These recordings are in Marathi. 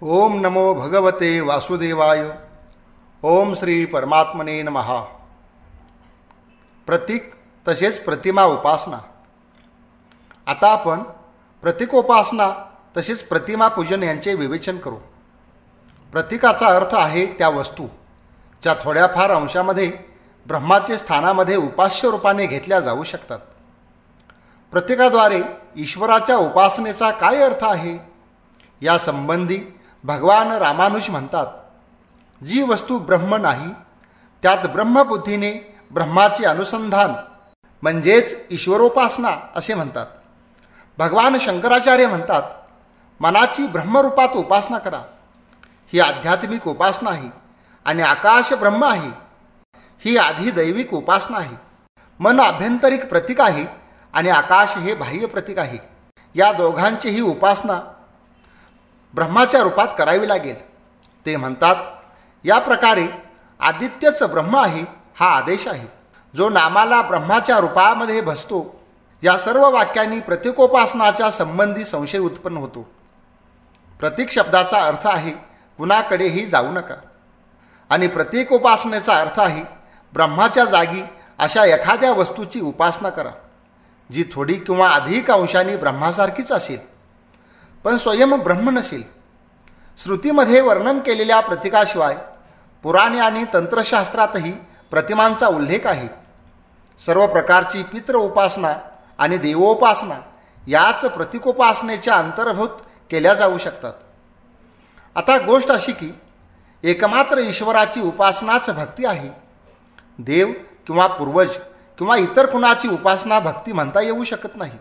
ओम नमो भगवते वासुदेवाय. ओम श्री परमात्मने नमः. प्रतीक तसेच प्रतिमा उपासना. आता आपण प्रतीकोपासना तसेच प्रतिमा पूजन यांचे विवेचन करू. प्रतीकाचा अर्थ आहे त्या वस्तू ज्या थोड्याफार अंशामध्ये ब्रह्माचे स्थानामध्ये उपास्य रूपाने घेतल्या जाऊ शकतात. प्रतीकाद्वारे ईश्वराच्या उपासनेचा काय अर्थ आहे या संबंधी भगवान रामानुज म्हणतात, जी वस्तू ब्रह्म नाही त्यात ब्रह्मबुद्धीने ब्रह्माचे अनुसंधान म्हणजेच ईश्वरोपासना असे म्हणतात. भगवान शंकराचार्य म्हणतात, मनाची ब्रह्मरूपात उपासना करा, ही आध्यात्मिक उपासना आहे आणि आकाश ब्रह्म आहे, ही आधी दैविक उपासना आहे. मन आभ्यंतरिक प्रतीक आहे आणि आकाश हे बाह्य प्रतीक आहे. या दोघांचीही उपासना ब्रह्माच्या रूपात करावी लागेल. ते म्हणतात, या प्रकारे आदित्यच ब्रह्म आहे हा आदेश आहे, जो नामाला ब्रह्माच्या रूपामध्ये बसतो. या सर्व वाक्यांनी प्रतीकोपासनाच्या संबंधी संशय उत्पन्न होतो. प्रतीक शब्दाचा अर्थ आहे कुणाकडेही जाऊ नका आणि प्रतीकोपासनेचा अर्थ आहे ब्रह्माच्या जागी अशा एखाद्या वस्तूची उपासना करा, जी थोडी किंवा अधिक अंशाने ब्रह्मासारखीच असेल पण स्वयं ब्रह्म नसेल. श्रुतीमध्ये वर्णन केलेल्या प्रतीकाशिवाय पुराणे आणि तंत्रशास्त्रातही प्रतिमांचा उल्लेख आहे. सर्व प्रकारची पितृ उपासना आणि देवोपासना याच प्रतीकोपासनेच्या अंतर्भूत केल्या जाऊ शकतात. आता गोष्ट अशी की एकमात्र ईश्वराची उपासनाच भक्ती आहे. देव किंवा पूर्वज किंवा इतर कुणाची उपासना भक्ती म्हणता येऊ शकत नाही.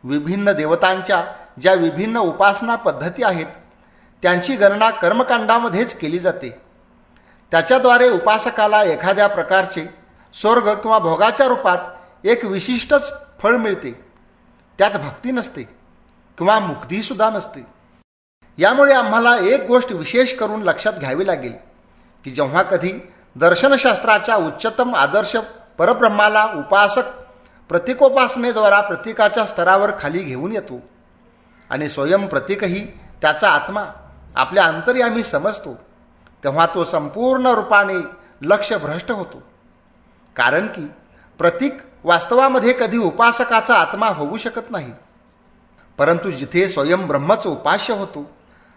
विभिन्न देवतांच्या ज्या विभिन्न उपासना पद्धती आहेत त्यांची गणना कर्मकांडामध्येच केली जाते. त्याच्याद्वारे उपासकाला एखाद्या प्रकारचे स्वर्ग किंवा भोगाच्या रूपात एक विशिष्टच फळ मिळते. त्यात भक्ती नसते किंवा मुक्तीसुद्धा नसते. यामुळे आम्हाला एक गोष्ट विशेष करून लक्षात घ्यावी लागेल की जेव्हा कधी दर्शनशास्त्राच्या उच्चतम आदर्श परब्रह्माला उपासक प्रतीकोपासनेद्वारा प्रतीकाच्या स्तरावर खाली घेऊन येतो आणि स्वयं प्रतीकही त्याचा आत्मा आपल्या अंतर्यामी समजतो, तेव्हा तो संपूर्ण रूपाने लक्ष्यभ्रष्ट होतो. कारण की प्रतीक वास्तवामध्ये कधी उपासकाचा आत्मा होऊ शकत नाही, परंतु जिथे स्वयं ब्रह्मच उपास्य होतो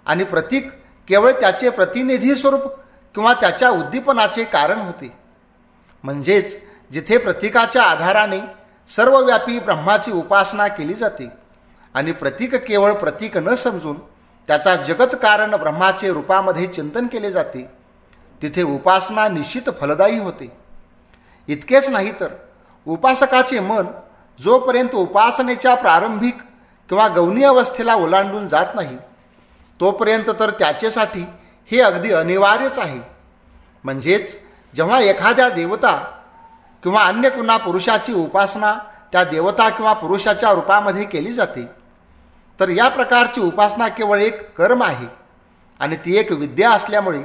आणि प्रतीक केवळ त्याचे प्रतिनिधी स्वरूप किंवा त्याच्या उद्दीपनाचे कारण होते, म्हणजेच जिथे प्रतीकाच्या आधाराने सर्वव्यापी ब्रह्माची उपासना केली जाते आणि प्रतीक केवळ प्रतीक न समजून त्याचा जगत कारण ब्रह्माचे रूपामध्ये चिंतन केले जाते, तिथे उपासना निश्चित फलदायी होते. इतकेच नाही तर उपासकाचे मन जोपर्यंत उपासनेच्या प्रारंभिक किंवा गौणी अवस्थेला ओलांडून जात नाही तोपर्यंत तर त्याच्यासाठी हे अगदी अनिवार्यच आहे. म्हणजेच जेव्हा एखाद्या देवता किंवा अन्य कुणा पुरुषाची उपासना त्या देवता किंवा पुरुषाच्या रूपामध्ये केली जाते तर या प्रकारची उपासना केवळ एक कर्म आहे आणि ती एक विद्या असल्यामुळे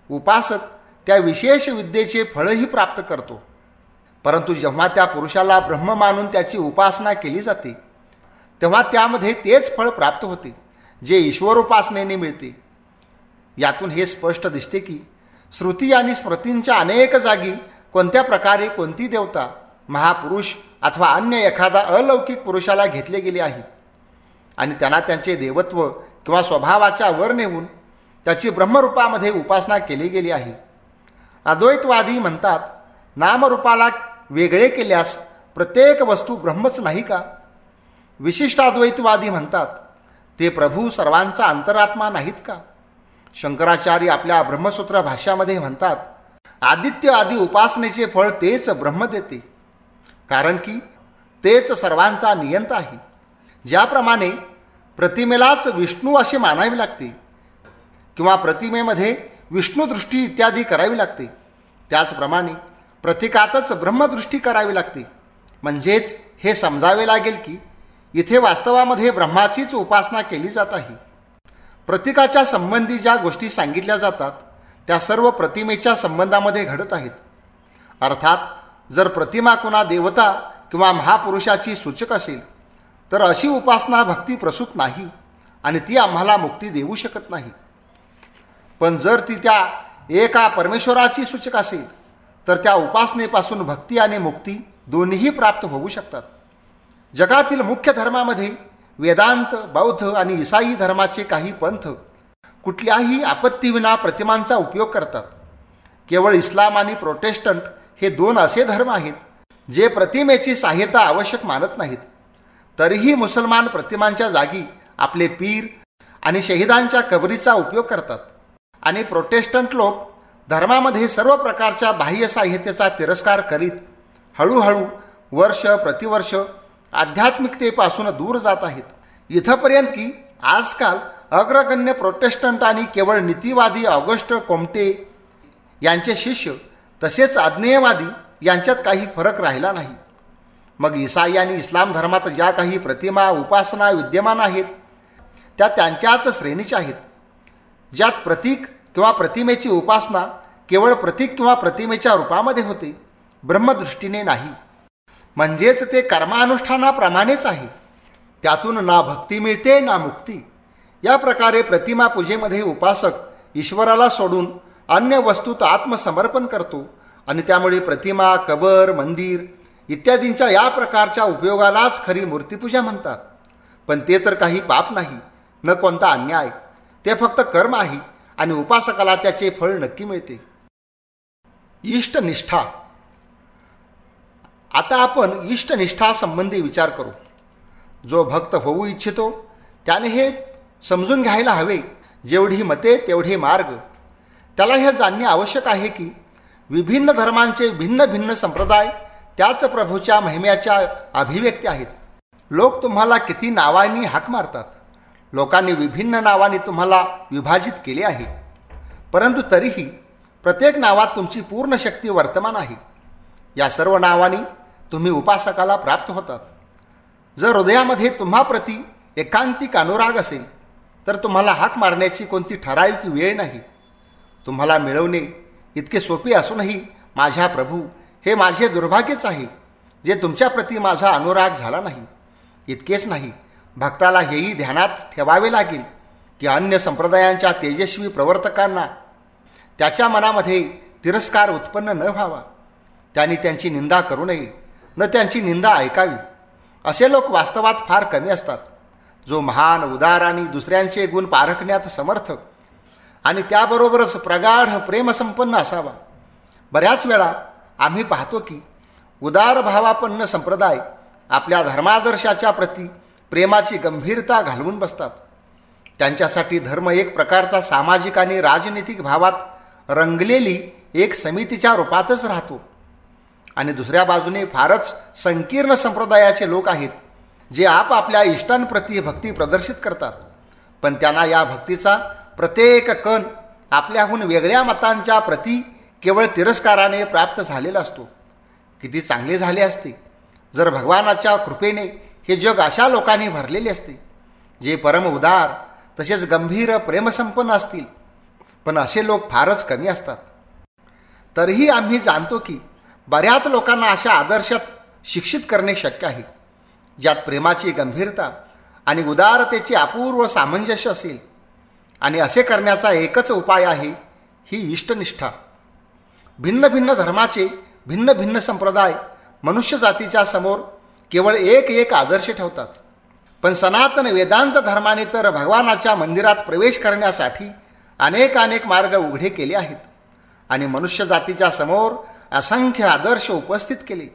उपासक त्या विशेष विद्येचे फळही प्राप्त करतो. परंतु जेव्हा त्या पुरुषाला ब्रह्म मानून त्याची उपासना केली जाते तेव्हा त्यामध्ये तेच फळ प्राप्त होते जे ईश्वरोपासनेने मिळते. यातून हे स्पष्ट दिसते की श्रुती आणि स्मृतींच्या अनेक जागी कोणत्या प्रकारे कोणती देवता, महापुरुष अथवा अन्य एखादा अलौकिक पुरुषाला घेतले गेले आहे आणि त्यांना त्यांचे देवत्व किंवा स्वभावाच्या वर नेऊन त्याची ब्रह्मरूपामध्ये उपासना केली गेली आहे. अद्वैतवादी म्हणतात, नामरूपाला वेगळे केल्यास प्रत्येक वस्तू ब्रह्मच नाही का? विशिष्टाद्वैतवादी म्हणतात, ते प्रभू सर्वांचा अंतरात्मा नाहीत का? शंकराचार्य आपल्या ब्रह्मसूत्र भाष्यामध्ये म्हणतात, आदित्य आदी उपासनेचे फळ तेच ब्रह्म देते, कारण की तेच सर्वांचा नियंता आहे. ज्याप्रमाणे प्रतिमेलाच विष्णू असे मानावे लागते किंवा प्रतिमेमध्ये विष्णुदृष्टी इत्यादी करावी लागते, त्याचप्रमाणे प्रतीकातच ब्रह्मदृष्टी करावी लागते. म्हणजेच हे समजावे लागेल की इथे वास्तवामध्ये ब्रह्माचीच उपासना केली जात आहे. प्रतीकाच्या संबंधी ज्या गोष्टी सांगितल्या जातात त्या सर्व प्रतिमेच्या संबंधामध्ये घडत आहेत. अर्थात जर प्रतिमा कुणा देवता किंवा महापुरुषाची सूचक असेल तर अशी उपासना भक्ती प्रसूत नाही आणि ती आम्हाला मुक्ती देऊ शकत नाही. पण जर ती त्या एका परमेश्वराची सूचक असेल तर त्या उपासनेपासून भक्ती आणि मुक्ती दोन्हीही प्राप्त होऊ शकतात. जगातील मुख्य धर्मामध्ये वेदांत, बौद्ध आणि ईसाई धर्माचे काही पंथ कुठल्याही आपत्तीविना प्रतिमांचा उपयोग करतात. केवळ इस्लाम आणि प्रोटेस्टंट हे दोन असे धर्म आहेत जे प्रतिमेची सहाय्यता आवश्यक मानत नाहीत. तरीही मुसलमान प्रतिमांच्या जागी आपले पीर आणि शहीदांच्या कबरीचा उपयोग करतात आणि प्रोटेस्टंट लोक धर्मामध्ये सर्व प्रकारच्या बाह्य सहाय्यतेचा तिरस्कार करीत हळूहळू वर्ष प्रतिवर्ष आध्यात्मिकतेपासून दूर जात आहेत. इथंपर्यंत की आजकाल अग्रगण्य प्रोटेस्टंट आणि केवळ नीतिवादी ऑगस्ट कोमटे यांचे शिष्य तसेच आग्नेयवादी यांच्यात काही फरक राहिला नाही. मग ईसाई आणि इस्लाम धर्मात ज्या काही प्रतिमा उपासना विद्यमान आहेत त्या त्यांच्याच श्रेणीच्या आहेत, ज्यात प्रतीक किंवा प्रतिमेची उपासना केवळ प्रतीक किंवा प्रतिमेच्या रूपामध्ये होते, ब्रह्मदृष्टीने नाही. म्हणजेच ते कर्मानुष्ठानाप्रमाणेच आहे. त्यातून ना भक्ती मिळते ना मुक्ती. या प्रकारे प्रतिमा पूजेमध्ये उपासक ईश्वराला सोडून अन्य वस्तूत आत्मसमर्पण करतो आणि त्यामुळे प्रतिमा, कबर, मंदिर इत्यादींच्या या प्रकारच्या उपयोगालाच खरी मूर्तीपूजा म्हणतात. पण ते तर काही पाप नाही, न कोणता अन्याय. ते फक्त कर्म आहे आणि उपासकाला त्याचे फळ नक्की मिळते. इष्टनिष्ठा. आता आपण इष्टनिष्ठा संबंधी विचार करू. जो भक्त होऊ इच्छितो त्याने हे समजून घ्यायला हवे, जेवढी मते तेवढे मार्ग. त्याला हे जाणणे आवश्यक आहे की विभिन्न धर्मांचे भिन्न भिन्न संप्रदाय त्याच प्रभूच्या महिम्याच्या अभिव्यक्ती आहेत. लोक तुम्हाला किती नावांनी हाक मारतात. लोकांनी विभिन्न नावांनी तुम्हाला विभाजित केले आहे, परंतु तरीही प्रत्येक नावात तुमची पूर्ण शक्ती वर्तमान आहे. या सर्व नावांनी तुम्ही उपासकाला प्राप्त होतात. जर हृदयामध्ये तुम्हाप्रती एकांतिक अनुराग असेल तर तुम्हाला हाक मारण्याची कोणती ठराविक वेळ नाही. तुम्हाला मिळवणे इतके सोपे असूनही माझ्या प्रभू, हे माझे दुर्भाग्यच आहे जे तुमच्याप्रती माझा अनुराग झाला नाही. इतकेच नाही, भक्ताला हेही ध्यानात ठेवावे लागेल की अन्य संप्रदायांच्या तेजस्वी प्रवर्तकांना त्याच्या मनामध्ये तिरस्कार उत्पन्न न व्हावा. त्यांनी त्यांची निंदा करू नये, न त्यांची निंदा ऐकावी. असे लोक वास्तवात फार कमी असतात. जो महान, उदार आणि दुसऱ्यांचे गुण पारखण्यात समर्थ आणि त्याबरोबरच प्रगाढ प्रेमसंपन्न असावा. बऱ्याच वेळा आम्ही पाहतो की उदार भावापन्न संप्रदाय आपल्या धर्मादर्शाच्या प्रती प्रेमाची गंभीरता घालवून बसतात. त्यांच्यासाठी धर्म एक प्रकारचा सामाजिक आणि राजनीतिक भावात रंगलेली एक समितीच्या रूपातच राहतो. आणि दुसऱ्या बाजूने फारच संकीर्ण संप्रदायाचे लोक आहेत जे आपापल्या इष्टांप्रती भक्ती प्रदर्शित करतात, पण त्यांना या भक्तीचा प्रत्येक कण आपल्याहून वेगळ्या मतांच्या प्रती केवळ तिरस्काराने प्राप्त झालेला असतो. किती चांगले झाले असते जर भगवानाच्या कृपेने हे जग अशा लोकांनी भरलेले असते जे परम उदार तसेच गंभीर प्रेमसंपन्न असतील. पण असे लोक फारच कमी असतात. तरीही आम्ही जाणतो की बऱ्याच लोकांना अशा आदर्शात शिक्षित करणे शक्य आहे ज्यात प्रेमाची गंभीरता आणि उदारतेचे अपूर्व सामंजस्य असेल. आणि असे करण्याचा एकच उपाय आहे ही इष्टनिष्ठा. भिन्न भिन्न धर्माचे भिन्न भिन्न संप्रदाय मनुष्य जातीच्या समोर केवळ एक एक आदर्श ठेवतात, पण सनातन वेदांत धर्माने तर भगवानाच्या मंदिरात प्रवेश करण्यासाठी अनेक मार्ग उघडे केले आहेत आणि मनुष्य जातीच्या समोर असंख्य आदर्श उपस्थित केले.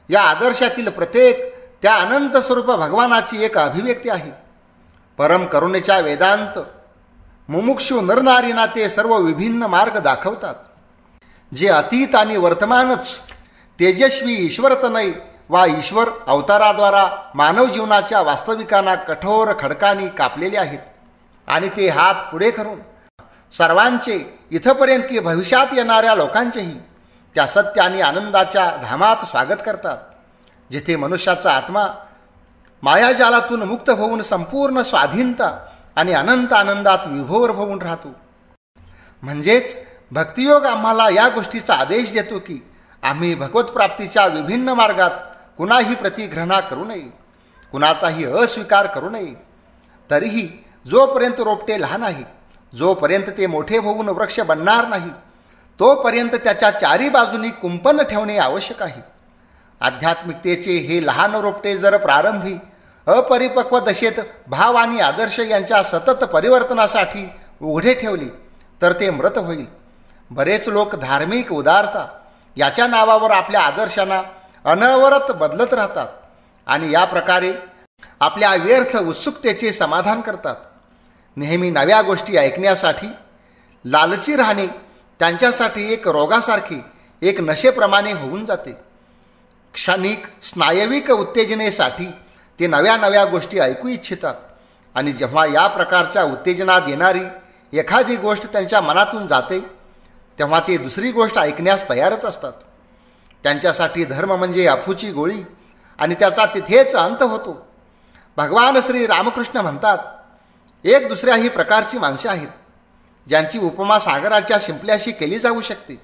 या आदर्शातील प्रत्येक त्या अनंत स्वरूप भगवानाची एक अभिव्यक्ती आहे. परम करुणेच्या वेदांत मुमुक्षु नरनारींना ते सर्व विभिन्न मार्ग दाखवतात जे अतीत आणि वर्तमानच तेजस्वी ईश्वरतनय वा ईश्वर अवताराद्वारा मानव जीवनाच्या वास्तविकांना कठोर खडकांनी कापलेले आहेत. आणि ते हात पुढे करून सर्वांचे इथपर्यंत की भविष्यात येणाऱ्या लोकांचेही त्या सत्य आणि आनंदाच्या धामात स्वागत करतात, जिथे मनुष्याचा आत्मा मायाजालातून मुक्त होऊन संपूर्ण स्वाधीनता आणि अनंत आनंदात विभोर होऊन राहतो. म्हणजेच भक्तियोग आम्हाला या गोष्टीचा आदेश देतो की आम्ही भगवतप्राप्तीच्या विभिन्न मार्गात कुणाही प्रति घृणा करू नये, कुणाचाही अस्वीकार करू नये. तरीही जोपर्यंत रोपटे लहान आहे जोपर्यंत ते मोठे होऊन वृक्ष बनणार नाही तोपर्यंत त्याच्या चारी बाजूनी कुंपण ठेवणे आवश्यक आहे. आध्यात्मिकतेचे हे लहान रोपटे जर प्रारंभी अपरिपक्व दशेत भाव आणि आदर्श यांच्या सतत परिवर्तनासाठी उघडे ठेवले तर ते मृत होईल. बरेच लोक धार्मिक उदारता याच्या नावावर आपल्या आदर्शांना अनवरत बदलत राहतात आणि या प्रकारे आपल्या व्यर्थ उत्सुकतेचे समाधान करतात. नेहमी नव्या गोष्टी ऐकण्यासाठी लालची राहणे त्यांच्यासाठी एक रोगासारखे, एक नशेप्रमाणे होऊन जाते. क्षणिक स्नायविक उत्तेजनेसाठी ते नव्या नव्या गोष्टी ऐकू इच्छितात आणि जेव्हा या प्रकारच्या उत्तेजनात येणारी एखादी गोष्ट त्यांच्या मनातून जाते तेव्हा ते दुसरी गोष्ट ऐकण्यास तयारच असतात. त्यांच्यासाठी धर्म म्हणजे अफूची गोळी आणि त्याचा तिथेच अंत होतो. भगवान श्री रामकृष्ण म्हणतात, एक दुसऱ्याही प्रकारची माणसे आहेत ज्यांची उपमा सागराच्या शिंपल्याशी केली जाऊ शकते.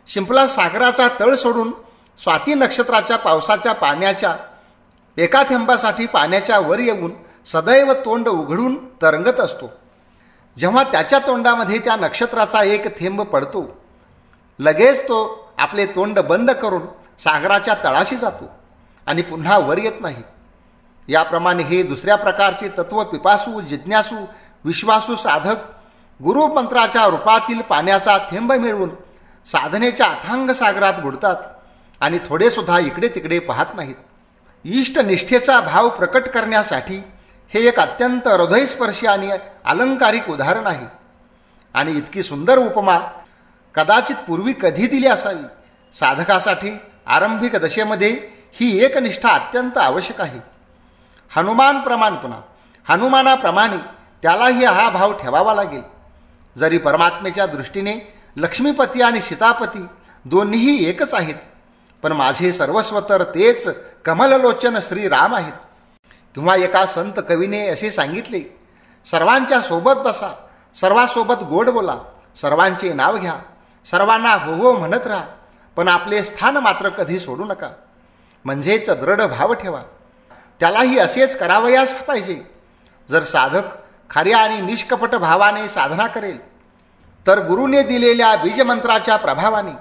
शिंपला सागराचा तळ सोडून स्वाती नक्षत्राच्या पावसाच्या पाण्याच्या एका थेंबासाठी पाण्याच्या वर येऊन सदैव तोंड उघडून तरंगत असतो. जेव्हा त्याच्या तोंडामध्ये त्या नक्षत्राचा एक थेंब पडतो लगेच तो आपले तोंड बंद करून सागराच्या तळाशी जातो आणि पुन्हा वर येत नाही. याप्रमाणे हे दुसऱ्या प्रकारचे तत्व पिपासू, जिज्ञासू, विश्वासू साधक गुरुमंत्राच्या रूपातील पाण्याचा थेंब मिळवून साधनेच्या अथांग सागरात बुडतात आणि थोडेसुद्धा इकडे तिकडे पाहत नाहीत. इष्टनिष्ठेचा भाव प्रकट करण्यासाठी हे एक अत्यंत हृदयस्पर्शी आणि अलंकारिक उदाहरण आहे आणि इतकी सुंदर उपमा कदाचित पूर्वी कधी दिली असावी. साधकासाठी आरंभिक दशेमध्ये ही एकनिष्ठा अत्यंत आवश्यक आहे. हनुमानाप्रमाणे त्यालाही हा भाव ठेवावा लागेल. जरी परमात्मेच्या दृष्टीने लक्ष्मीपती आणि सीतापती दोन्हीही एकच आहेत, पण माझे सर्वस्व तर तेच कमललोचन श्रीराम आहेत. किंवा एका संत कवीने असे सांगितले, सर्वांच्या सोबत बसा, सर्वांसोबत गोड बोला, सर्वांचे नाव घ्या, सर्वांना हो हो म्हणत राहा, पण आपले स्थान मात्र कधी सोडू नका. म्हणजेच दृढ भाव ठेवा. त्यालाही असेच करावयास पाहिजे. जर साधक खऱ्या आणि निष्कपट भावाने साधना करेल तर गुरुने दिलेल्या बीजमंत्राच्या प्रभावाने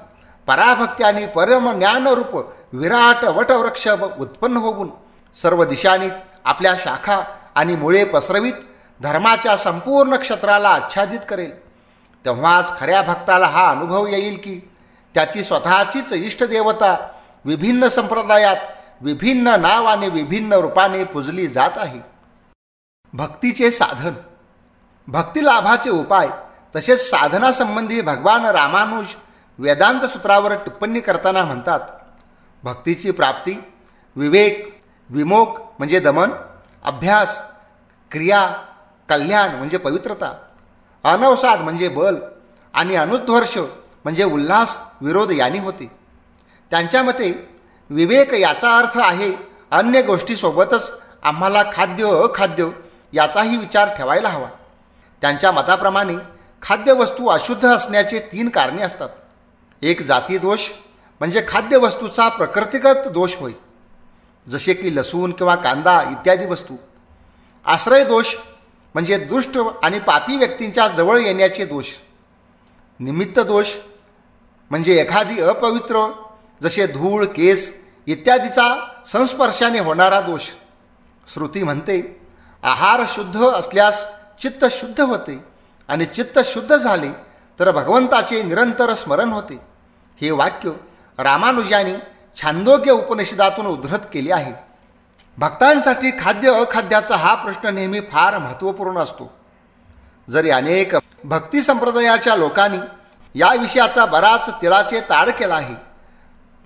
पराभक्ती आणि परम ज्ञानरूप विराट वटवृक्ष उत्पन्न होऊन सर्व दिशांनी आपल्या शाखा आणि मुळे पसरवीत धर्माच्या संपूर्ण क्षेत्राला आच्छादित करेल. तेव्हाच खऱ्या भक्ताला हा अनुभव येईल की त्याची स्वतःचीच इष्टदेवता विभिन्न संप्रदायात विभिन्न नाव आणि विभिन्न रूपाने पूजली जात आहे. भक्तीचे साधन, भक्ती लाभाचे उपाय तसेच साधनासंबंधी भगवान रामानुज वेदांत सूत्रावर टिप्पणी करताना म्हणतात, भक्तीची प्राप्ती विवेक, विमोक म्हणजे दमन, अभ्यास, क्रिया, कल्याण म्हणजे पवित्रता, अनवसाद म्हणजे बल आणि अनुध्वर्ष म्हणजे उल्हास विरोध यांनी होते. त्यांच्या मते विवेक याचा अर्थ आहे अन्य गोष्टीसोबतच आम्हाला खाद्य अखाद्य याचाही विचार ठेवायला हवा. त्यांच्या मताप्रमाणे खाद्यवस्तू अशुद्ध असण्याचे 3 कारणे असतात. एक जाती दोष म्हणजे खाद्यवस्तूचा प्रकृतिगत दोष होय, जसे की लसूण किंवा कांदा इत्यादी वस्तू. आश्रय दोष म्हणजे दुष्ट आणि पापी व्यक्तींच्या जवळ येण्याचे दोष. निमित्त दोष म्हणजे एखादी अपवित्र जसे धूळ, केस इत्यादीचा संस्पर्शाने होणारा दोष. श्रुती म्हणते, आहार शुद्ध असल्यास चित्त शुद्ध होते आणि चित्त शुद्ध झाले तर भगवंताचे निरंतर स्मरण होते. हे वाक्य रामानुजांनी छांदोग्य उपनिषदातून उद्धृत केले आहे. भक्तांसाठी खाद्य अखाद्याचा हा प्रश्न नेहमी फार महत्त्वपूर्ण असतो. जरी अनेक भक्ती संप्रदायाच्या लोकांनी या विषयाचा बराच तिळाचे ताड केला आहे,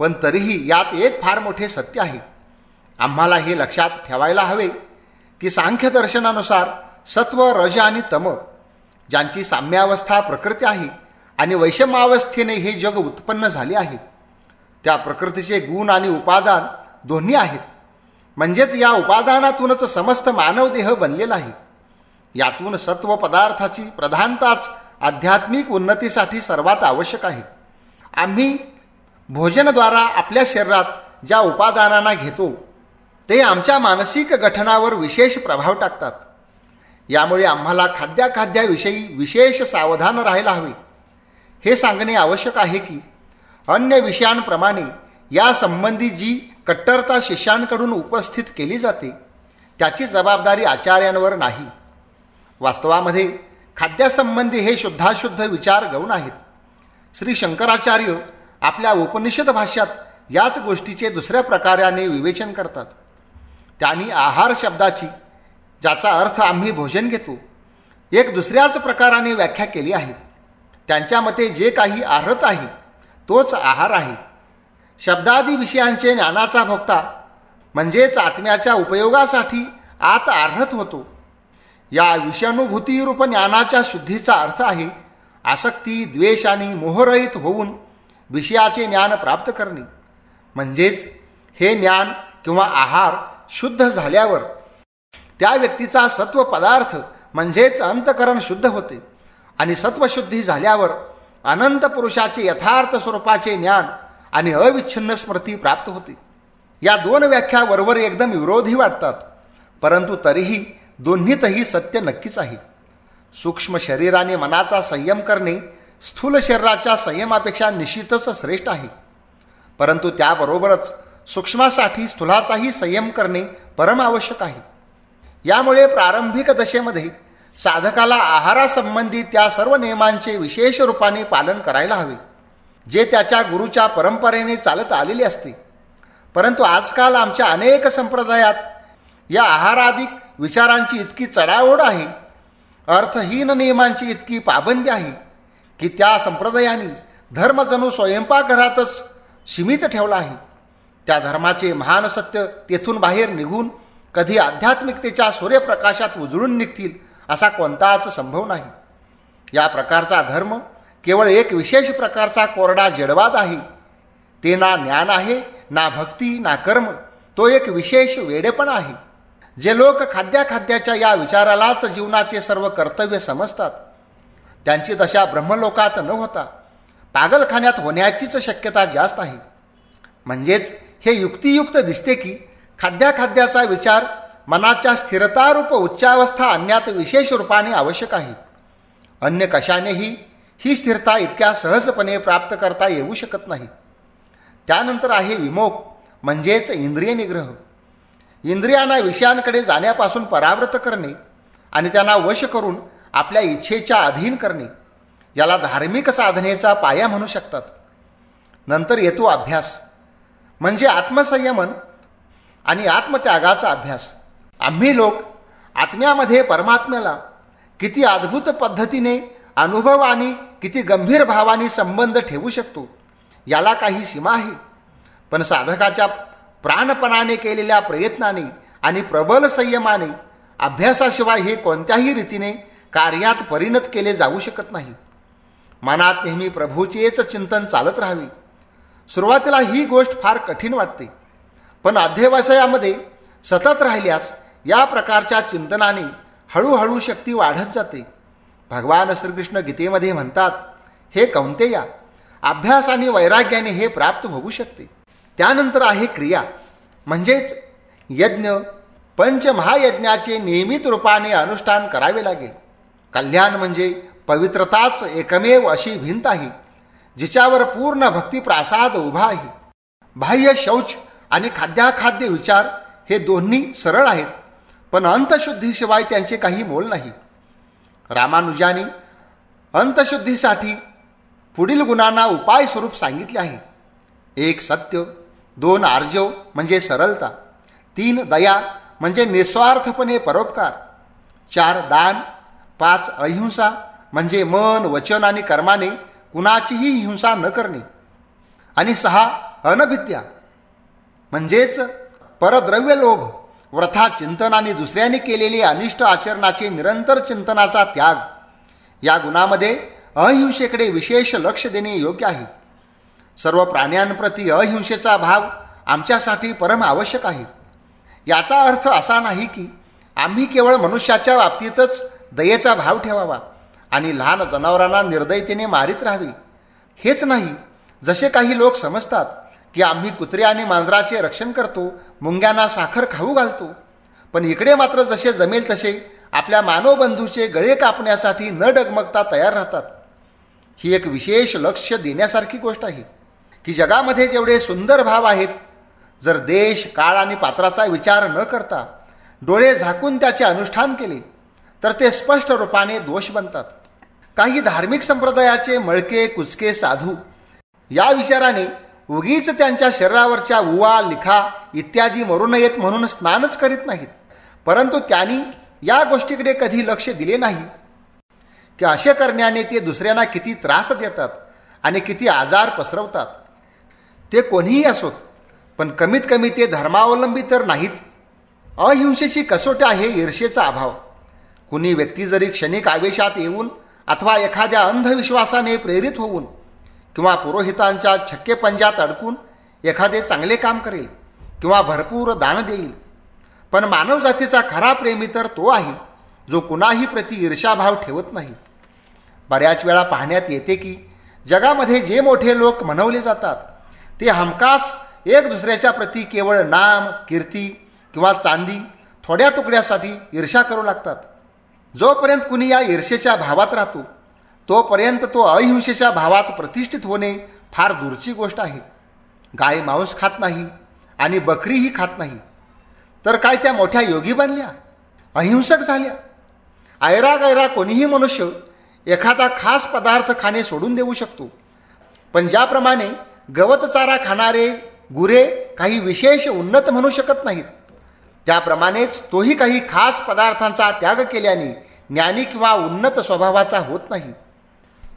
पण तरीही यात एक फार मोठे सत्य आहे. आम्हाला हे लक्षात ठेवायला हवे की सांख्यदर्शनानुसार सत्व, रज आणि तम ज्यांची साम्यावस्था प्रकृती आहे आणि वैषम्यावस्थेने हे जग उत्पन्न झाले आहे, त्या प्रकृतीचे गुण आणि उपादान दोन्ही आहेत. म्हणजेच या उपादानातूनच समस्त मानवदेह बनलेला आहे. यातून सत्व पदार्थाची प्रधानताच आध्यात्मिक उन्नतीसाठी सर्वात आवश्यक आहे. आम्ही भोजनद्वारा आपल्या शरीरात ज्या उपादानांना घेतो ते आमच्या मानसिक गठनावर विशेष प्रभाव टाकतात. यामुळे आम्हाला खाद्याविषयी विशेष सावधान राहायला हवे. हे सांगणे आवश्यक आहे की अन्य विषयांप्रमाणे या संबंधी जी कट्टरता शिष्यांकडून उपस्थित केली जाते त्याची जबाबदारी आचार्यांवर नाही. वास्तवामध्ये खाद्यासंबंधी हे शुद्धाशुद्ध विचार गौण आहेत. श्री शंकराचार्य आपल्या उपनिषद भाष्यात याच गोष्टीचे दुसऱ्या प्रकाराने विवेचन करतात. त्यांनी आहार शब्दाची, ज्याचा अर्थ आम्ही भोजन घेतो, एक दुसऱ्याच प्रकाराने व्याख्या केली आहे. त्यांच्या मते जे काही आहारत आहे तोच आहार आहे. शब्दादी विषयांचे ज्ञानाचा भोक्ता म्हणजेच आत्म्याच्या उपयोगासाठी आत आहारत होतो. या विषानुभूतीरूप ज्ञानाच्या शुद्धीचा अर्थ आहे आसक्ती, द्वेष आणि मोहरहित होऊन विषयाचे ज्ञान प्राप्त करणे. म्हणजेच हे ज्ञान किंवा आहार शुद्ध झाल्यावर त्या व्यक्तीचा सत्व पदार्थ म्हणजेच अंतकरण शुद्ध होते आणि सत्वशुद्धी झाल्यावर अनंत पुरुषाचे यथार्थ स्वरूपाचे ज्ञान आणि अविच्छिन्न स्मृती प्राप्त होते. या दोन व्याख्या वरवर एकदम विरोधी वाटतात, परंतु तरीही दोन्हीतही सत्य नक्कीच आहे. सूक्ष्म शरीराने मनाचा संयम करणे स्थूल शरीराच्या संयमापेक्षा निश्चितच श्रेष्ठ आहे. परंतु त्याबरोबरच सूक्ष्मासाठी स्थूलाचाही संयम करणे परम आवश्यक आहे. यामुळे प्रारंभिक दशेमध्ये साधकाला आहारासंबंधी त्या सर्व नियमांचे विशेष रूपाने पालन करायला हवे, जे त्याच्या गुरूच्या परंपरेने चालत आलेले असते. परंतु आजकाल आमच्या अनेक संप्रदायात या आहाराधिक विचारांची इतकी चढाओढ आहे, अर्थहीन नियमांची इतकी पाबंदी आहे की त्या संप्रदायाने धर्म जणू स्वयंपाकघरातच सीमित ठेवला आहे. त्या धर्माचे महान सत्य तेथून बाहेर निघून कधी आध्यात्मिकतेच्या सूर्यप्रकाशात उजळून निघतील असा कोणताच संभव नाही. या प्रकारचा धर्म केवळ एक विशेष प्रकारचा कोरडा जडवाद आहे. ते ना ज्ञान आहे, ना भक्ती, ना कर्म. तो एक विशेष वेडेपणा आहे. जे लोक खाद्याच्या या विचारालाच जीवनाचे सर्व कर्तव्य समजतात त्यांची दशा ब्रह्मलोकात न होता पागलखान्यात होण्याचीच शक्यता जास्त आहे. म्हणजेच हे युक्तियुक्त दिसते की खाद्याचा विचार मनाच्या स्थिरतारूप उच्चावस्था आणण्यात विशेष रूपाने आवश्यक आहे. अन्य कशानेही ही स्थिरता इतक्या सहजपणे प्राप्त करता येऊ शकत नाही. त्यानंतर आहे विमोक म्हणजेच इंद्रिय निग्रह. इंद्रियांना विषयांकडे जाण्यापासून परावृत्त करणे आणि त्यांना वश करून आपल्या इच्छेच्या अधीन करणे याला धार्मिक साधनेचा पाया म्हणू शकतात. नंतर येतो अभ्यास म्हणजे आत्मसंयमन आणि आत्मत्यागाचा अभ्यास. आम्ही लोक आत्म्यामध्ये परमात्म्याला किती अद्भुत पद्धतीने अनुभव आणि किती गंभीर भावाने संबंध ठेवू शकतो याला काही सीमा आहे. पण साधकाच्या प्राणपणाने केलेल्या प्रयत्नाने आणि प्रबल संयमाने अभ्यासाशिवाय हे कोणत्याही रीतीने कार्यात परिणत केले जाऊ शकत नाही. मनात नेहमी प्रभूचेच चिंतन चालत राहावे. सुरुवातीला ही गोष्ट फार कठीण वाटते, पण अध्यवसायामध्ये सतत राहिल्यास या प्रकारच्या चिंतनाने हळूहळू शक्ती वाढत जाते. भगवान श्रीकृष्ण गीतेमध्ये म्हणतात, हे कौंतेया, अभ्यास आणि वैराग्याने हे प्राप्त होऊ शकते. त्यानंतर आहे क्रिया म्हणजेच यज्ञ. पंचमहायज्ञाचे नियमित रूपाने अनुष्ठान करावे लागेल. कल्याण म्हणजे पवित्रताच एकमेव अशी भिंत आहे जिच्यावर पूर्ण भक्ती प्रासाद उभा आहे. बाह्य शौच आणि खाद्याखाद्य विचार हे दोन्ही सरळ आहेत, पण अंतशुद्धीशिवाय त्यांचे काही मोल नाही. रामानुजांनी अंतशुद्धीसाठी पुढील गुणांना उपाय स्वरूप सांगितले आहे. 1 सत्य, 2 आर्जव म्हणजे सरलता, 3 दया म्हणजे निस्वार्थपणे परोपकार, 4 दान, 5 अहिंसा म्हणजे मन, वचन आणि कर्माने कुणाचीही हिंसा न करणे, आणि 6 अनभिद्या म्हणजेच परद्रव्य लोभ, वृथा चिंतन आणि दुसऱ्याने केलेले अनिष्ट आचरणाचे निरंतर चिंतनाचा त्याग. या गुणामध्ये अहिंसेकडे विशेष लक्ष देणे योग्य आहे. सर्व प्राण्यांप्रती अहिंसेचा भाव आमच्यासाठी परम आवश्यक आहे. याचा अर्थ असा नाही की आम्ही केवळ मनुष्याच्या बाबतीतच दयेचा भाव ठेवावा आणि लहान जनावरांना निर्दयतेने मारित राहावे. हेच नाही, जसे काही लोक समजतात की आम्ही कुत्रे आणि मांजराचे रक्षण करतो, मुंग्यांना साखर खाऊ घालतो, पण इकडे मात्र जसे जमेल तसे आपल्या मानवबंधूचे गळे कापण्यासाठी न डगमगता तयार राहतात. ही एक विशेष लक्ष देण्यासारखी गोष्ट आहे की जगामध्ये जेवढे सुंदर भाव आहेत, जर देश काळ आणि पात्राचा विचार न करता डोळे झाकून त्याचे अनुष्ठान केले तर ते स्पष्ट रूपाने दोष बनतात. काही धार्मिक संप्रदायाचे मळके कुचके साधू या विचाराने उगीच त्यांच्या शरीरावरच्या उवा लिखा इत्यादी मरू नयेत म्हणून स्नानच करीत नाहीत, परंतु त्यांनी या गोष्टीकडे कधी लक्ष दिले नाही की असे करण्याने ते दुसऱ्यांना किती त्रास देतात आणि किती आजार पसरवतात. ते कोणीही असोत, पण कमीत कमी ते धर्मावलंबी तर नाहीत. अहिंसेची कसोटी आहे ईर्षेचा अभाव. कुणी व्यक्ती जरी क्षणिक आवेशात येऊन अथवा एखाद्या अंधविश्वासाने प्रेरित होऊन किंवा पुरोहितांच्या छक्के पंजात अडकून एखादे चांगले काम करेल किंवा भरपूर दान देईल, पण मानवजातीचा खरा प्रेमी तर तो आहे जो कुणाही प्रति ईर्षाभाव ठेवत नाही. बऱ्याच वेळा पाहण्यात येते की जगामध्ये जे मोठे लोक म्हणवले जातात ते हमखास एक दुसऱ्याच्या प्रती केवळ नाम, कीर्ती किंवा चांदी थोड्या तुकड्यासाठी ईर्षा करू लागतात. जोपर्यंत कुणी या ईर्षेच्या भावात राहतो तोपर्यंत तो अहिंसेच्या भावात प्रतिष्ठित होणे फार दूरची गोष्ट आहे. गाय मांस खात नाही आणि बकरीही खात नाही, तर काय त्या मोठ्या योगी बनल्या, अहिंसक झाल्या? ऐरागैरा कोणीही मनुष्य एखादा खास पदार्थ खाणे सोडून देऊ शकतो, पण ज्याप्रमाणे गवत चारा खाणारे गुरे काही विशेष उन्नत म्हणू शकत नाहीत, त्याप्रमाणेच तोही काही खास पदार्थांचा त्याग केल्याने ज्ञानी किंवा उन्नत स्वभावाचा होत नाही.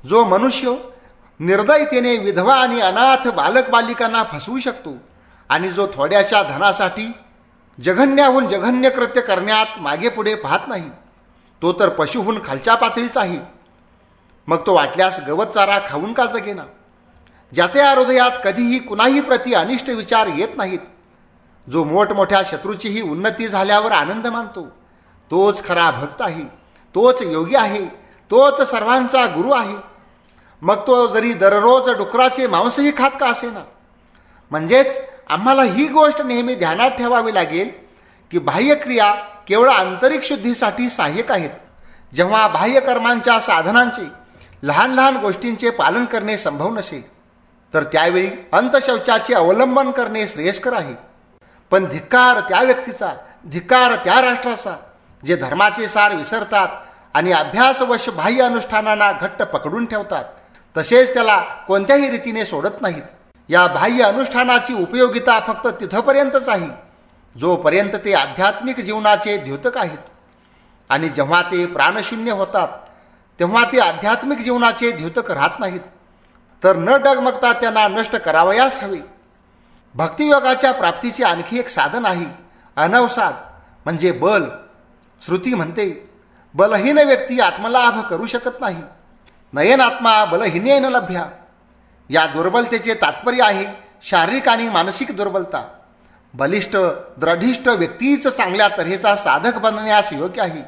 जो मनुष्य निर्दयतेने विधवा आणि अनाथ बालक बालिकांना फसवू शकतो आणि जो थोड्याशा धनासाठी जघन्याहून जघन्य कृत्य करण्यात मागे पुढे पाहत नाही, तो तर पशुहून खालच्या पातळीचा आहे. मग तो वाटल्यास गवत चारा खाऊन का जगेना? ज्याच्या हृदयात कधीही कुणाही प्रति अनिष्ट विचार येत नाहीत, जो मोठमोठ्या शत्रूचीही उन्नती झाल्यावर आनंद मानतो, तोच खरा भक्त आहे, तोच योगी आहे, तोच सर्वांचा गुरु आहे. मग तो जरी दररोज डुकराचे मांसही खात का असेना. म्हणजेच आम्हाला ही गोष्ट नेहमी ध्यानात ठेवावी लागेल की बाह्यक्रिया केवळ आंतरिक शुद्धीसाठी सहाय्यक आहेत. जेव्हा बाह्यकर्मांच्या साधनांचे लहान लहान गोष्टींचे पालन करणे संभव नसेल तर त्यावेळी अंतशौचाचे अवलंबन करणे श्रेयस्कर आहे. पण धिक्कार त्या व्यक्तीचा, धिक्कार त्या राष्ट्राचा जे धर्माचे सार विसरतात आणि अभ्यासवश बाह्य अनुष्ठानांना घट्ट पकडून ठेवतात, तसेच त्याला कोणत्याही रीतीने सोडत नाहीत. या बाह्य अनुष्ठानाची उपयोगिता फक्त तिथपर्यंतच आहे जोपर्यंत ते आध्यात्मिक जीवनाचे द्योतक आहेत, आणि जेव्हा ते प्राणशून्य होतात तेव्हा ते आध्यात्मिक जीवनाचे द्योतक राहत नाहीत, तर न डगमगता त्यांना नष्ट करावयास हवे. भक्तियोगाच्या प्राप्तीचे आणखी एक साधन आहे अनवसाद, म्हणजे बल. श्रुती म्हणते, बलहीन व्यक्ती आत्मलाभ करू शकत नाही, नयनात्मा बलहीनेन लभ्या. या दुर्बलतेचे तात्पर्य आहे शारीरिक आणि मानसिक दुर्बलता. बलिष्ठ दृढिष्ठ व्यक्तीच चांगल्या तऱ्हेचा साधक बनण्यास योग्य आहे.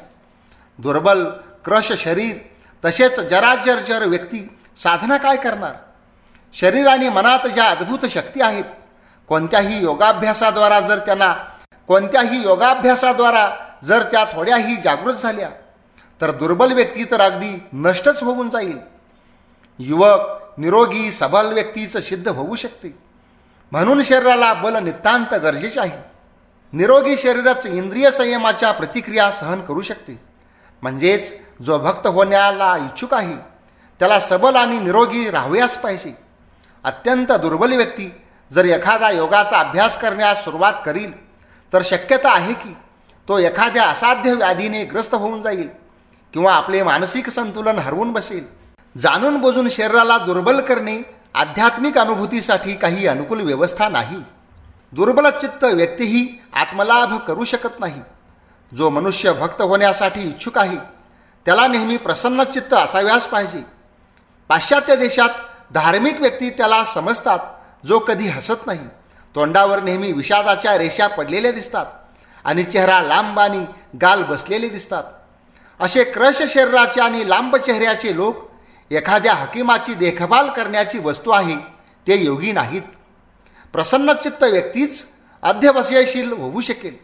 दुर्बल क्रश शरीर तसेच जराजर्जर व्यक्ती साधना काय करणार? शरीर आणि मनात ज्या अद्भुत शक्ती आहेत, कोणत्याही योगाभ्यासाद्वारा जर त्या थोड्याही जागृत झाल्या तर दुर्बल व्यक्ती तर अगदी नष्टच होऊन जाईल. युवक निरोगी सबल व्यक्तीच सिद्ध होऊ शकते. म्हणून शरीराला बल नितांत गरजेचे आहे. निरोगी शरीरच इंद्रिय संयमाच्या प्रतिक्रिया सहन करू शकते. म्हणजेच जो भक्त होण्याला इच्छुक आहे त्याला सबल आणि निरोगी राहावयास पाहिजे. अत्यंत दुर्बल व्यक्ती जर एखादा योगाचा अभ्यास करण्यास सुरुवात करील तर शक्यता आहे की तो एखाद्या असाध्य व्याधीने ग्रस्त होऊन जाईल किंवा आपले मानसिक संतुलन हरवून बसेल. जाणून बुजून शरीराला दुर्बल करणे आध्यात्मिक अनुभूतीसाठी काही अनुकूल व्यवस्था नाही. दुर्बल चित्त व्यक्तीही आत्मलाभ करू शकत नाही. जो मनुष्य भक्त होण्यासाठी इच्छुक आहे त्याला नेहमी प्रसन्न चित्त असाव्यास पाहिजे. पाश्चात्य देशात धार्मिक व्यक्ती त्याला समजतात जो कधी हसत नाही, तोंडावर नेहमी विषादाच्या रेषा पडलेल्या दिसतात आणि चेहरा लांब आणि गाल बसलेले दिसतात. असे क्रश शरीराचे आणि लांब चेहऱ्याचे लोक एखाद्या हकीमाची देखभाल करण्याची वस्तू आहे, ते योगी नाहीत. प्रसन्नचित्त व्यक्तीच अध्यवसायशील होऊ शकेल.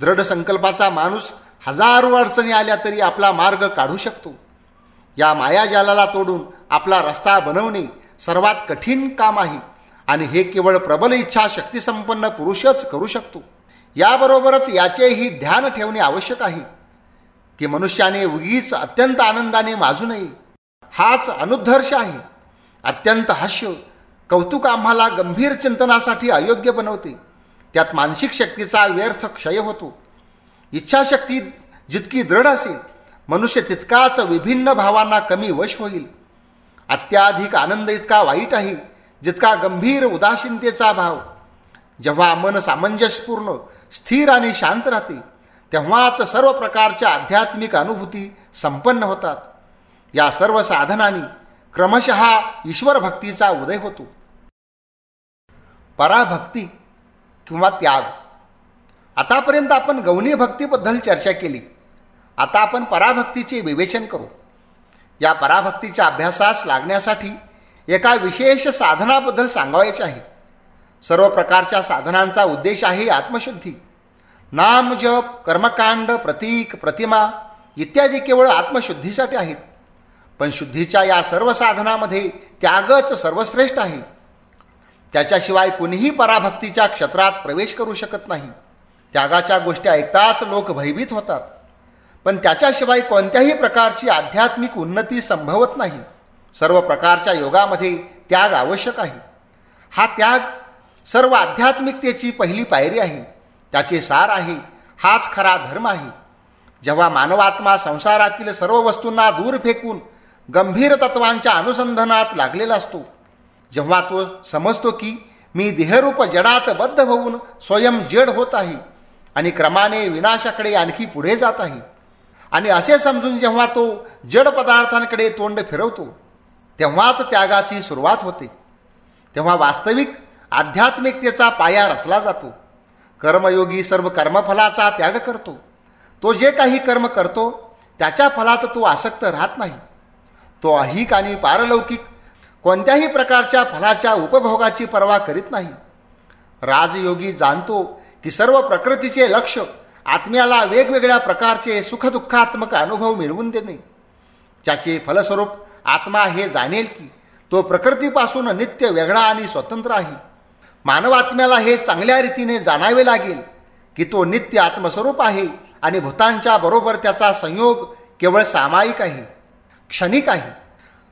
दृढ संकल्पाचा माणूस हजारो अडचणी आल्या तरी आपला मार्ग काढू शकतो. या मायाजालाला तोडून आपला रस्ता बनवणे सर्वात कठीण काम आहे आणि हे केवळ प्रबल इच्छाशक्तीसंपन्न पुरुषच करू शकतो. याबरोबरच याचेही ध्यान ठेवणे आवश्यक आहे की मनुष्याने उगीच अत्यंत आनंदाने माजू नये. हाच अनुद्धर्ष आहे. अत्यंत हास्य कौतुक आम्हाला गंभीर चिंतनासाठी अयोग्य बनवते. त्यात मानसिक शक्तीचा व्यर्थ क्षय होतो. इच्छाशक्ती जितकी दृढ असेल मनुष्य तितकाच विभिन्न भावांना कमी वश होईल. अत्याधिक आनंद इतका वाईट आहे जितका गंभीर उदासीनतेचा भाव. जेव्हा मन सामंजस्यपूर्ण स्थिर आणि शांत राहते तेव्हाच सर्व प्रकारच्या आध्यात्मिक अनुभूती संपन्न होतात. या सर्व साधनांनी क्रमशः ईश्वर भक्तीचा उदय होतो. पराभक्ती किंवा त्याग. आतापर्यंत आपण गौणी भक्तीबद्दल चर्चा केली. आता आपण पराभक्तीचे विवेचन करू. या पराभक्तीच्या अभ्यासास लागण्यासाठी एका विशेष साधनाबद्दल सांगायचे आहे. सर्व प्रकारच्या साधनांचा उद्देश आहे आत्मशुद्धी. नाम जप कर्मकांड प्रतीक प्रतिमा इत्यादी केवळ आत्मशुद्धीसाठी आहेत. पण शुद्धीच्या या सर्व साधनामध्ये त्यागच सर्वश्रेष्ठ आहे. त्याच्याशिवाय कुणीही पराभक्तीच्या क्षेत्रात प्रवेश करू शकत नाही. त्यागाच्या गोष्टी ऐकताच लोक भयभीत होतात. पण त्याच्याशिवाय कोणत्याही प्रकारची आध्यात्मिक उन्नती संभवत नाही. सर्व प्रकारच्या योगामध्ये त्याग आवश्यक आहे. हा त्याग सर्व आध्यात्मिकतेची पहिली पायरी आहे. त्याचे सार आहे. हाच खरा धर्म आहे. जेव्हा मानवात्मा संसारातील सर्व वस्तूंना दूर फेकून गंभीर तत्वांच्या अनुसंधानात लागलेला असतो, जेव्हा तो समजतो की मी देहरूप जडात बद्ध होऊन स्वयं जड होत आहे आणि क्रमाने विनाशाकडे आणखी पुढे जात आहे, आणि असे समजून जेव्हा तो जड पदार्थांकडे तोंड फिरवतो तेव्हाच त्यागाची सुरुवात होते. तेव्हा वास्तविक आध्यात्मिकतेचा पाया रचला जातो. कर्मयोगी सर्व कर्मफलाचा त्याग करतो. तो जे काही कर्म करतो त्याच्या फलात तो आसक्त राहत नाही. तो ऐहिक आणि पारलौकिक कोणत्याही प्रकारच्या फलाच्या उपभोगाची पर्वा करीत नाही. राजयोगी जाणतो की सर्व प्रकृतीचे लक्ष आत्म्याला वेगवेगळ्या प्रकारचे सुखदुःखात्मक अनुभव मिळवून देणे. ज्याचे फलस्वरूप आत्मा हे जाणेल की तो प्रकृतीपासून नित्य वेगळा आणि स्वतंत्र आहे. मानवात्म्याला हे चांगल्या रीतीने जाणावे लागेल की तो नित्य आत्मस्वरूप आहे आणि भूतांच्या बरोबर त्याचा संयोग केवळ सामायिक आहे, क्षणिक आहे.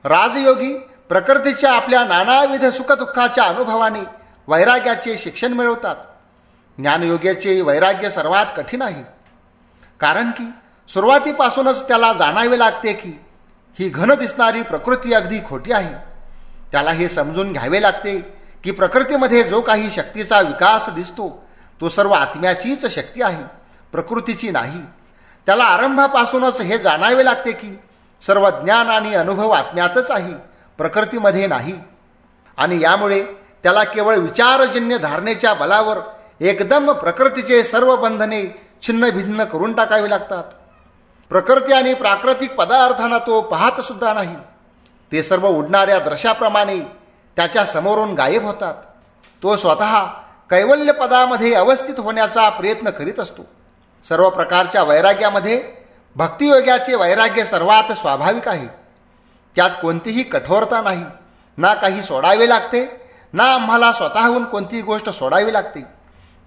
राजयोगी प्रकृतीच्या आपल्या नानाविध सुखदुःखाच्या अनुभवाने वैराग्याचे शिक्षण मिळवतात. ज्ञानयोग्याचे वैराग्य सर्वात कठीण आहे, कारण की सुरुवातीपासूनच त्याला जाणावे लागते की ही घन दिसणारी प्रकृती अगदी खोटी आहे. त्याला हे समजून घ्यावे लागते की प्रकृतीमध्ये जो काही शक्तीचा विकास दिसतो तो सर्व आत्म्याचीच शक्ती आहे, प्रकृतीची नाही. त्याला आरंभापासूनच हे जाणावे लागते की सर्व ज्ञान आणि अनुभव आत्म्यातच आहे, प्रकृतीमध्ये नाही. आणि यामुळे त्याला केवळ विचारजन्य धारणेच्या बलावर एकदम प्रकृतीचे सर्व बंधने छिन्नभिन्न करून टाकावी लागतात. प्रकृती आणि प्राकृतिक पदार्थांना तो पाहत सुद्धा नाही. ते सर्व उडणाऱ्या दृश्याप्रमाणे त्याच्या समोरून गायब होतात. तो स्वतः कैवल्य पदामध्ये अवस्थित होण्याचा प्रयत्न करीत असतो. सर्व प्रकारच्या वैराग्यामध्ये भक्तियोगाचे वैराग्य सर्वात स्वाभाविक आहे. त्यात कोणतीही कठोरता नाही. ना काही सोडावे लागते, ना आम्हाला स्वतःहून कोणतीही गोष्ट सोडावी लागते,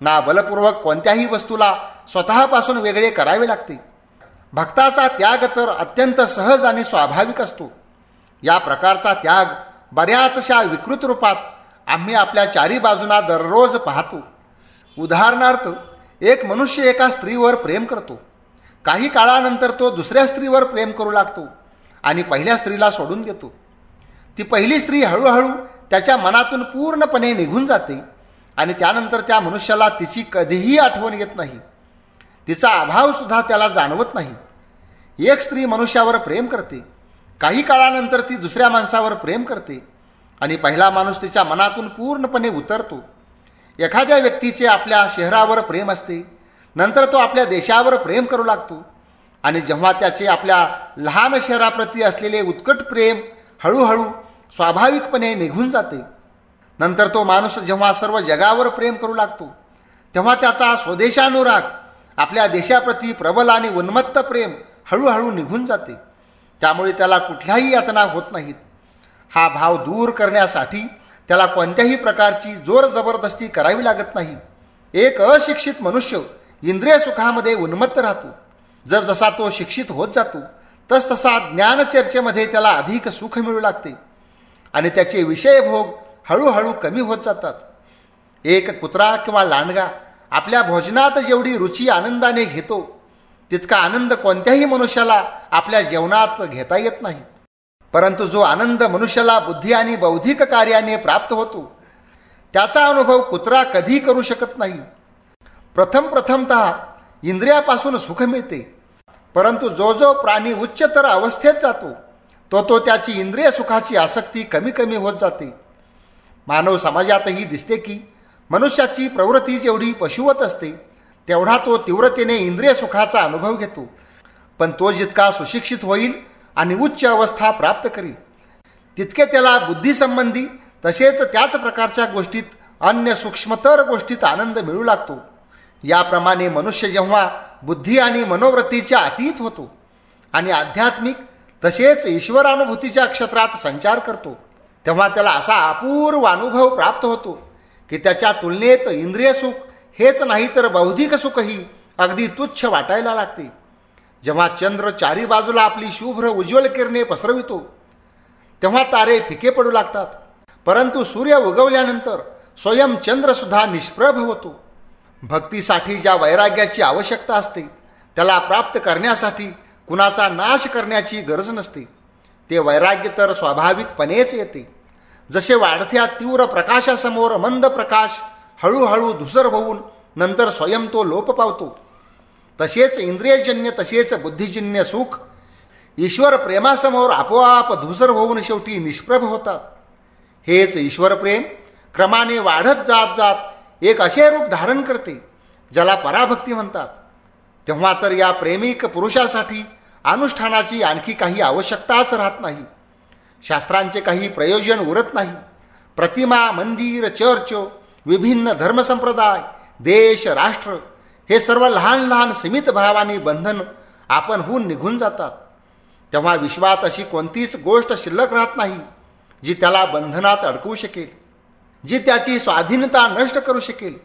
ना बलपूर्वक कोणत्याही वस्तूला स्वतःपासून वेगळे करावे लागते. भक्ताचा त्याग तर अत्यंत सहज आणि स्वाभाविक असतो. या प्रकारचा त्याग बऱ्याचशा विकृत रूपात आम्ही आपल्या चारी बाजूंना दररोज पाहतो. उदाहरणार्थ, एक मनुष्य एका स्त्रीवर प्रेम करतो. काही काळानंतर तो दुसऱ्या स्त्रीवर प्रेम करू लागतो आणि पहिल्या स्त्रीला सोडून देतो. ती पहिली स्त्री हळूहळू त्याच्या मनातून पूर्णपणे निघून जाते आणि त्यानंतर त्या मनुष्याला तिची कधीही आठवण येत नाही. तिचा अभावसुद्धा त्याला जाणवत नाही. एक स्त्री मनुष्यावर प्रेम करते. काही काळानंतर ती दुसऱ्या माणसावर प्रेम करते आणि पहिला माणूस तिच्या मनातून पूर्णपणे उतरतो. एखाद्या व्यक्तीचे आपल्या शहरावर प्रेम असते, नंतर तो आपल्या देशावर प्रेम करू लागतो आणि जेव्हा त्याचे आपल्या लहान शहराप्रती असलेले उत्कट प्रेम हळूहळू स्वाभाविकपणे निघून जाते, नंतर तो माणूस जेव्हा सर्व जगावर प्रेम करू लागतो तेव्हा त्याचा स्वदेशानुराग आपल्या देशाप्रती प्रबल आणि उन्मत्त प्रेम हळूहळू निघून जाते. त्यामुळे त्याला कुठल्याही यातना होत नाहीत. हा भाव दूर करण्यासाठी त्याला कोणत्याही प्रकारची जोर जबरदस्ती करावी लागत नाही. एक अशिक्षित मनुष्य इंद्रिय सुखामध्ये उन्मत्त राहतो. जसजसा तो शिक्षित होत जातो तसतसा ज्ञानचर्चेमध्ये त्याला अधिक सुख मिळू लागते आणि त्याचे विषयभोग हळूहळू कमी होत जातात. एक कुत्रा किंवा लांडगा आपल्या भोजनात जेवढी रुची आनंदाने घेतो तितका आनंद कोणत्याही मनुष्याला आपल्या जेवणात घेता येत नाही. परंतु जो आनंद मनुष्याला बुद्धी आणि बौद्धिक कार्याने प्राप्त होतो त्याचा अनुभव कुत्रा कधी करू शकत नाही. प्रथमतः इंद्रियापासून सुख मिळते, परंतु जो जो प्राणी उच्चतर अवस्थेत जातो तो त्याची इंद्रिय सुखाची आसक्ती कमी कमी होत जाते. मानव समाजातही दिसते की मनुष्याची प्रवृत्ती जेवढी पशुवत असते तेवढा तो तीव्रतेने इंद्रिय सुखाचा अनुभव घेतो. पण तो जितका सुशिक्षित होईल आणि उच्च अवस्था प्राप्त करील तितके त्याला बुद्धीसंबंधी तसेच त्याच प्रकारच्या गोष्टीत अन्य सूक्ष्मतर गोष्टीत आनंद मिळू लागतो. याप्रमाणे मनुष्य जेव्हा बुद्धी आणि मनोवृत्तीच्या अतीत होतो आणि आध्यात्मिक तसेच ईश्वरानुभूतीच्या क्षेत्रात संचार करतो तेव्हा त्याला असा अपूर्व अनुभव प्राप्त होतो की त्याच्या तुलनेत इंद्रिय सुख हेच नाही तर बौद्धिक सुखही अगदी तुच्छ वाटायला लागते. जेव्हा चंद्र चारी बाजूला आपली शुभ्र उज्ज्वल किरणे पसरवितो तेव्हा तारे फिके पडू लागतात, परंतु सूर्य उगवल्यानंतर स्वयं चंद्रसुद्धा निष्प्रभ होतो. भक्तीसाठी ज्या वैराग्याची आवश्यकता असते त्याला प्राप्त करण्यासाठी कुणाचा नाश करण्याची गरज नसते. ते वैराग्य तर स्वाभाविकपणेच येते. जसे वाढत्या तीव्र प्रकाशासमोर मंद प्रकाश हळूहळू धुसर होऊन नंतर स्वयं तो लोप पावतो, तसेच इंद्रियजन्य तसेच बुद्धिजन्य सुख ईश्वर प्रेमासमोर आपोआप धुसर होऊन शेवटी निष्प्रभ होतात. हेच ईश्वर प्रेम क्रमाने वाढत जात जात एक असे रूप धारण करते ज्याला पराभक्ती म्हणतात. तेव्हा तर या प्रेमिक पुरुषासाठी अनुष्ठानाची आणखी काही आवश्यकताच राहत नाही. शास्त्रांचे काही प्रयोजन उरत नाही. प्रतिमा, मंदिर, चर्च, विभिन्न धर्मसंप्रदाय, देश, राष्ट्र हे सर्व लहान लहान सीमित भावानी बंधन आपणहून निघून जातात. तेव्हा विश्वात अशी कोणतीच गोष्ट शिल्लक राहत नाही जी त्याला बंधनात अडकवू शकेल, जी त्याची स्वाधीनता नष्ट करू शकेल.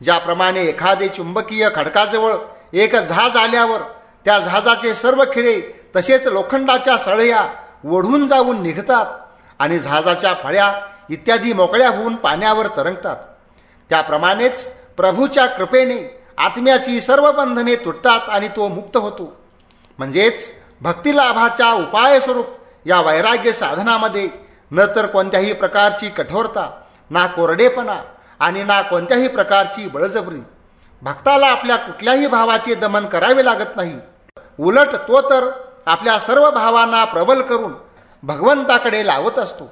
ज्याप्रमाणे एखादे चुंबकीय खडकाजवळ एक जहाज आल्यावर त्या जहाजाचे सर्व खिळे तसेच लोखंडाच्या सळया ओढून जाऊन निघतात आणि जहाजाच्या फळ्या इत्यादी मोकळ्या होऊन पाण्यावर तरंगतात, त्याप्रमाणेच प्रभूच्या कृपेने आत्म्याची सर्व बंधने तुटतात आणि तो मुक्त होतो. म्हणजेच भक्तिलाभाच्या उपाय स्वरूप या वैराग्य साधनामध्ये न तर कोणत्याही प्रकारची कठोरता, ना कोरडेपणा आणि ना कोणत्याही प्रकारची बळजबरी. भक्ताला आपल्या कुठल्याही भावाचे दमन करावे लागत नाही. उलट तो तर आपल्या सर्व भावांना प्रबल करून भगवंताकडे लावत असतो.